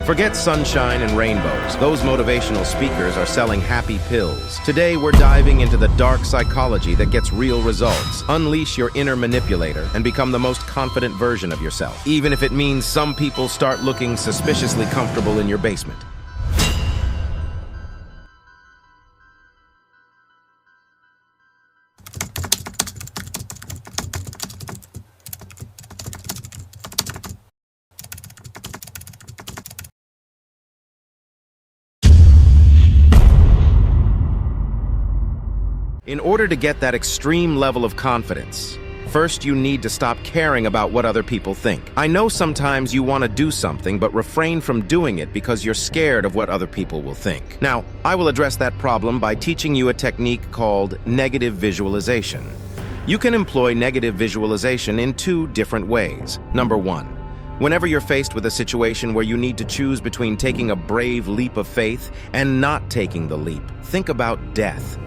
Forget sunshine and rainbows. Those motivational speakers are selling happy pills. Today, we're diving into the dark psychology that gets real results. Unleash your inner manipulator and become the most confident version of yourself, even if it means some people start looking suspiciously comfortable in your basement. In order to get that extreme level of confidence, first you need to stop caring about what other people think. I know sometimes you want to do something but refrain from doing it because you're scared of what other people will think. Now, I will address that problem by teaching you a technique called negative visualization. You can employ negative visualization in two different ways. Number one, whenever you're faced with a situation where you need to choose between taking a brave leap of faith and not taking the leap, think about death.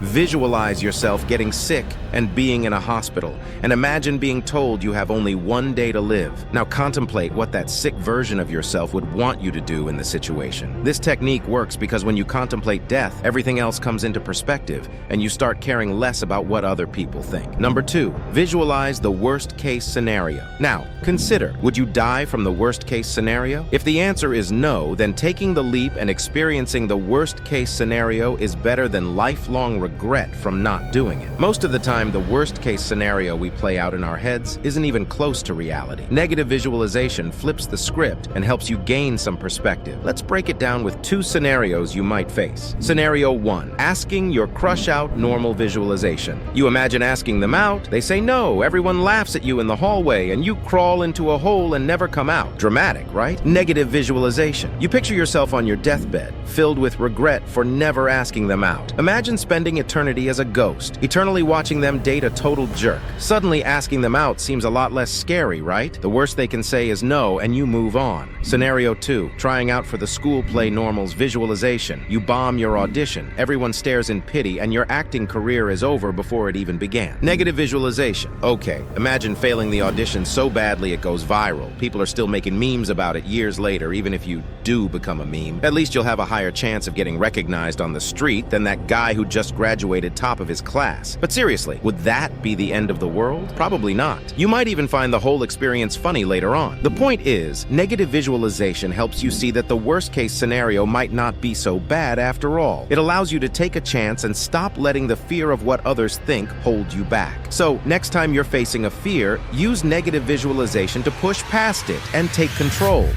Visualize yourself getting sick and being in a hospital, and imagine being told you have only one day to live. Now contemplate what that sick version of yourself would want you to do in the situation. This technique works because when you contemplate death, everything else comes into perspective, and you start caring less about what other people think. Number two, visualize the worst-case scenario. Now, consider, would you die from the worst-case scenario? If the answer is no, then taking the leap and experiencing the worst-case scenario is better than lifelong regret from not doing it. Most of the time, the worst-case scenario we play out in our heads isn't even close to reality. Negative visualization flips the script and helps you gain some perspective. Let's break it down with two scenarios you might face. Scenario one, asking your crush out normal visualization. You imagine asking them out, they say no, everyone laughs at you in the hallway, and you crawl into a hole and never come out. Dramatic, right? Negative visualization. You picture yourself on your deathbed, filled with regret for never asking them out. Imagine spending eternity as a ghost, eternally watching them date a total jerk. Suddenly asking them out seems a lot less scary, right? The worst they can say is no, and you move on. Scenario two, trying out for the school play normal's visualization. You bomb your audition, everyone stares in pity, and your acting career is over before it even began. Negative visualization. Okay, imagine failing the audition so badly it goes viral. People are still making memes about it years later, even if you do become a meme. At least you'll have a higher chance of getting recognized on the street than that guy who just graduated top of his class. But seriously, would that be the end of the world? Probably not. You might even find the whole experience funny later on. The point is, negative visualization helps you see that the worst-case scenario might not be so bad after all. It allows you to take a chance and stop letting the fear of what others think hold you back. So, next time you're facing a fear, use negative visualization to push past it and take control.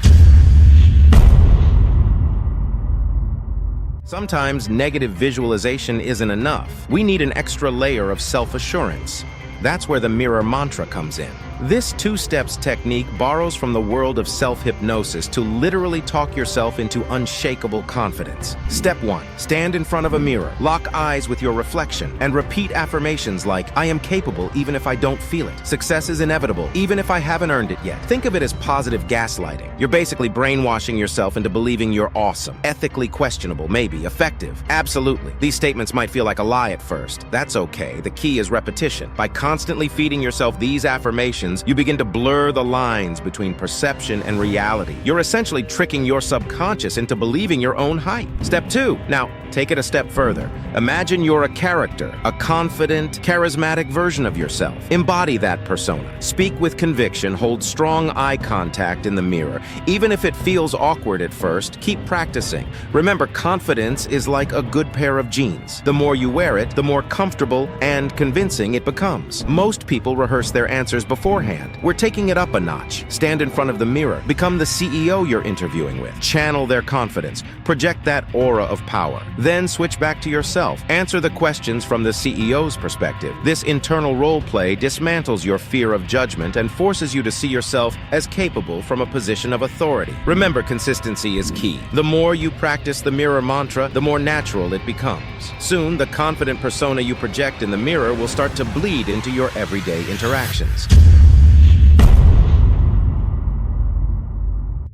Sometimes negative visualization isn't enough. We need an extra layer of self-assurance. That's where the mirror mantra comes in. This two-steps technique borrows from the world of self-hypnosis to literally talk yourself into unshakable confidence. Step one, stand in front of a mirror, lock eyes with your reflection, and repeat affirmations like, I am capable even if I don't feel it. Success is inevitable even if I haven't earned it yet. Think of it as positive gaslighting. You're basically brainwashing yourself into believing you're awesome, ethically questionable, maybe, effective. Absolutely. These statements might feel like a lie at first. That's okay. The key is repetition. By constantly feeding yourself these affirmations, you begin to blur the lines between perception and reality. You're essentially tricking your subconscious into believing your own hype. Step two, now take it a step further. Imagine you're a character, a confident, charismatic version of yourself. Embody that persona. Speak with conviction, hold strong eye contact in the mirror. Even if it feels awkward at first, keep practicing. Remember, confidence is like a good pair of jeans. The more you wear it, the more comfortable and convincing it becomes. Most people rehearse their answers beforehand. We're taking it up a notch. Stand in front of the mirror. Become the CEO you're interviewing with. Channel their confidence. Project that aura of power. Then switch back to yourself. Answer the questions from the CEO's perspective. This internal role play dismantles your fear of judgment and forces you to see yourself as capable from a position of authority. Remember, consistency is key. The more you practice the mirror mantra, the more natural it becomes. Soon, the confident persona you project in the mirror will start to bleed into your everyday interactions.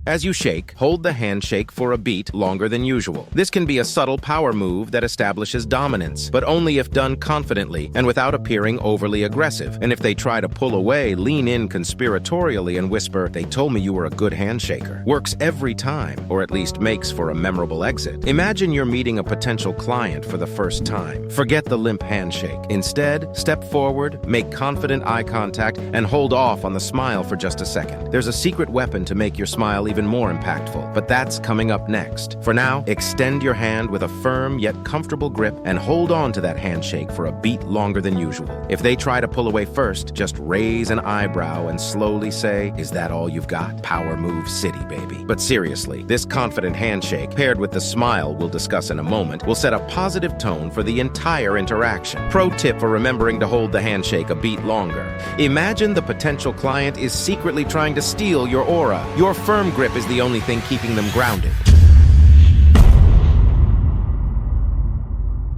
As you shake, hold the handshake for a beat longer than usual. This can be a subtle power move that establishes dominance, but only if done confidently and without appearing overly aggressive. And if they try to pull away, lean in conspiratorially and whisper, "They told me you were a good handshaker." Works every time, or at least makes for a memorable exit. Imagine you're meeting a potential client for the first time. Forget the limp handshake. Instead, step forward, make confident eye contact, and hold off on the smile for just a second. There's a secret weapon to make your smile even more impactful, but that's coming up next. For now, extend your hand with a firm yet comfortable grip and hold on to that handshake for a beat longer than usual. If they try to pull away first, just raise an eyebrow and slowly say, "Is that all you've got? Power move city, baby." But seriously, this confident handshake, paired with the smile we'll discuss in a moment, will set a positive tone for the entire interaction. Pro tip for remembering to hold the handshake a beat longer. Imagine the potential client is secretly trying to steal your aura. Your firm grip is the only thing keeping them grounded.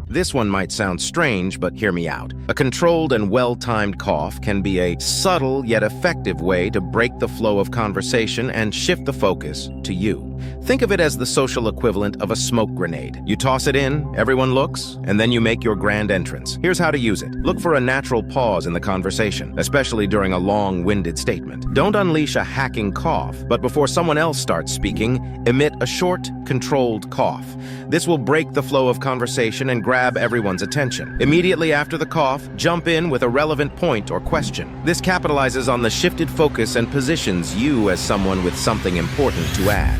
This one might sound strange, but hear me out. A controlled and well-timed cough can be a subtle yet effective way to break the flow of conversation and shift the focus to you. Think of it as the social equivalent of a smoke grenade. You toss it in, everyone looks, and then you make your grand entrance. Here's how to use it. Look for a natural pause in the conversation, especially during a long-winded statement. Don't unleash a hacking cough, but before someone else starts speaking, emit a short, controlled cough. This will break the flow of conversation and grab everyone's attention. Immediately after the cough, jump in with a relevant point or question. This capitalizes on the shifted focus and positions you as someone with something important to add.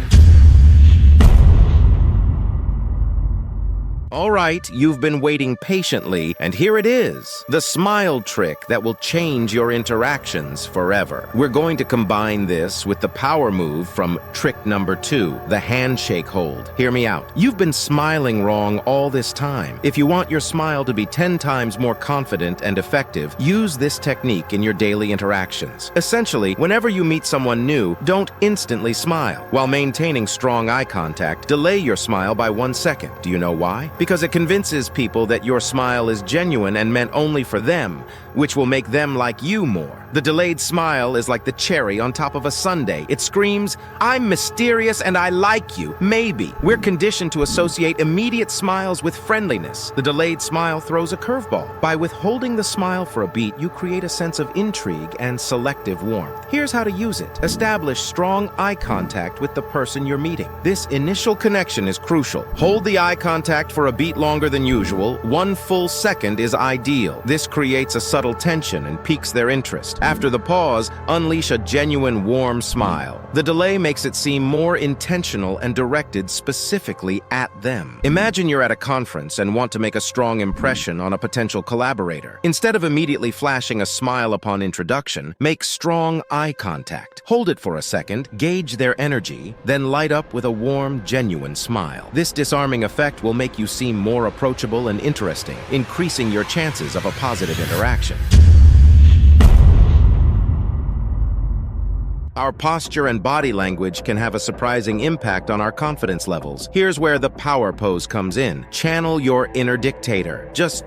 All right, you've been waiting patiently, and here it is, the smile trick that will change your interactions forever. We're going to combine this with the power move from trick number 2, the handshake hold. Hear me out. You've been smiling wrong all this time. If you want your smile to be 10 times more confident and effective, use this technique in your daily interactions. Essentially, whenever you meet someone new, don't instantly smile. While maintaining strong eye contact, delay your smile by 1 second. Do you know why? Because it convinces people that your smile is genuine and meant only for them, which will make them like you more. The delayed smile is like the cherry on top of a sundae. It screams, "I'm mysterious and I like you, maybe." We're conditioned to associate immediate smiles with friendliness. The delayed smile throws a curveball. By withholding the smile for a beat, you create a sense of intrigue and selective warmth. Here's how to use it. Establish strong eye contact with the person you're meeting. This initial connection is crucial. Hold the eye contact for a beat longer than usual. 1 full second is ideal. This creates a subtle tension and piques their interest. After the pause, unleash a genuine warm smile. The delay makes it seem more intentional and directed specifically at them. Imagine you're at a conference and want to make a strong impression on a potential collaborator. Instead of immediately flashing a smile upon introduction, make strong eye contact. Hold it for a second, gauge their energy, then light up with a warm, genuine smile. This disarming effect will make you seem more approachable and interesting, increasing your chances of a positive interaction. Our posture and body language can have a surprising impact on our confidence levels. Here's where the power pose comes in. Channel your inner dictator. Just,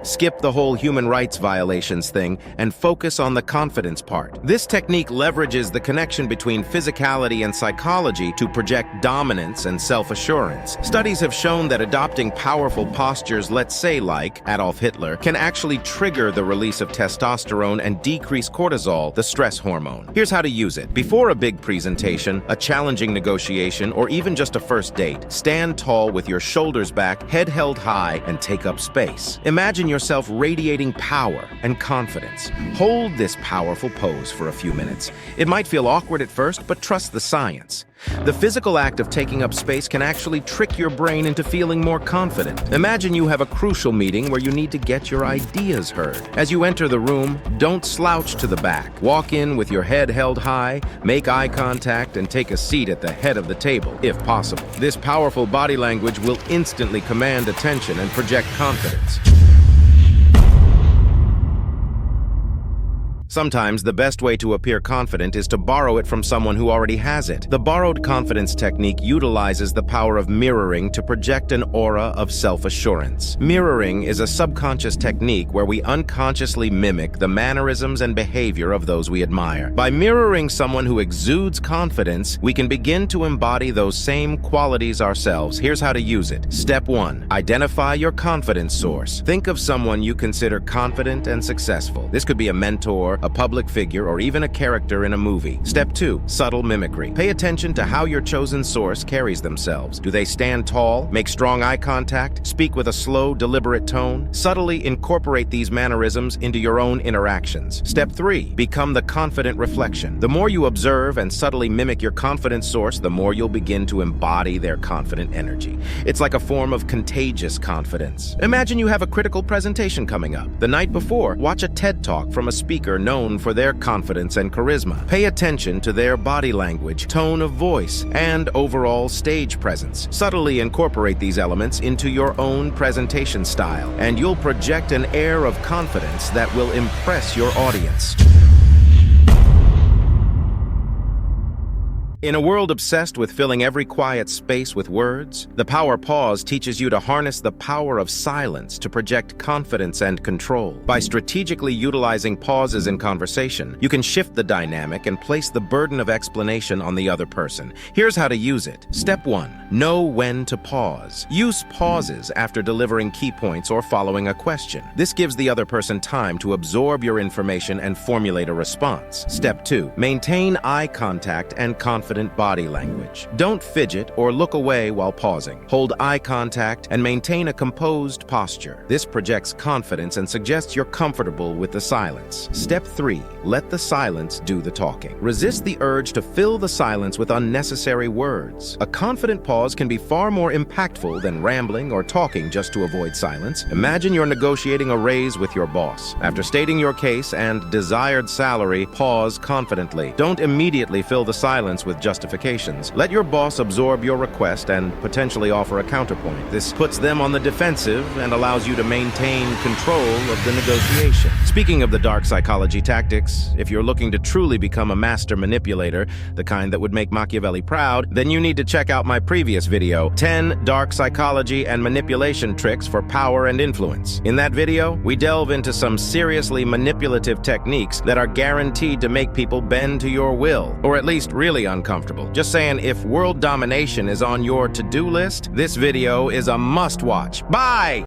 skip the whole human rights violations thing and focus on the confidence part. This technique leverages the connection between physicality and psychology to project dominance and self-assurance. Studies have shown that adopting powerful postures, let's say like Adolf Hitler, can actually trigger the release of testosterone and decrease cortisol, the stress hormone. Here's how to use it. Before a big presentation, a challenging negotiation, or even just a first date, stand tall with your shoulders back, head held high, and take up space. Imagine yourself radiating power and confidence. Hold this powerful pose for a few minutes. It might feel awkward at first, but trust the science. The physical act of taking up space can actually trick your brain into feeling more confident. Imagine you have a crucial meeting where you need to get your ideas heard. As you enter the room, don't slouch to the back. Walk in with your head held high, make eye contact, and take a seat at the head of the table, if possible. This powerful body language will instantly command attention and project confidence. Sometimes the best way to appear confident is to borrow it from someone who already has it. The borrowed confidence technique utilizes the power of mirroring to project an aura of self-assurance. Mirroring is a subconscious technique where we unconsciously mimic the mannerisms and behavior of those we admire. By mirroring someone who exudes confidence, we can begin to embody those same qualities ourselves. Here's how to use it. Step 1. Identify your confidence source. Think of someone you consider confident and successful. This could be a mentor, a public figure, or even a character in a movie. Step 2. Subtle mimicry. Pay attention to how your chosen source carries themselves. Do they stand tall, make strong eye contact, speak with a slow, deliberate tone? Subtly incorporate these mannerisms into your own interactions. Step 3. Become the confident reflection. The more you observe and subtly mimic your confidence source, the more you'll begin to embody their confident energy. It's like a form of contagious confidence. Imagine you have a critical presentation coming up. The night before, watch a TED Talk from a speaker known for their confidence and charisma. Pay attention to their body language, tone of voice, and overall stage presence. Subtly incorporate these elements into your own presentation style, and you'll project an air of confidence that will impress your audience. In a world obsessed with filling every quiet space with words, the Power Pause teaches you to harness the power of silence to project confidence and control. By strategically utilizing pauses in conversation, you can shift the dynamic and place the burden of explanation on the other person. Here's how to use it. Step 1. Know when to pause. Use pauses after delivering key points or following a question. This gives the other person time to absorb your information and formulate a response. Step 2. Maintain eye contact and confident body language. Don't fidget or look away while pausing. Hold eye contact and maintain a composed posture. This projects confidence and suggests you're comfortable with the silence. Step 3. Let the silence do the talking. Resist the urge to fill the silence with unnecessary words. A confident pause can be far more impactful than rambling or talking just to avoid silence. Imagine you're negotiating a raise with your boss. After stating your case and desired salary, pause confidently. Don't immediately fill the silence with justifications. Let your boss absorb your request and potentially offer a counterpoint. This puts them on the defensive and allows you to maintain control of the negotiation. Speaking of the dark psychology tactics, if you're looking to truly become a master manipulator, the kind that would make Machiavelli proud, then you need to check out my previous video, 10 Dark Psychology and Manipulation Tricks for Power and Influence. In that video, we delve into some seriously manipulative techniques that are guaranteed to make people bend to your will, or at least really uncomfortable. Just saying, if world domination is on your to-do list, this video is a must-watch. Bye!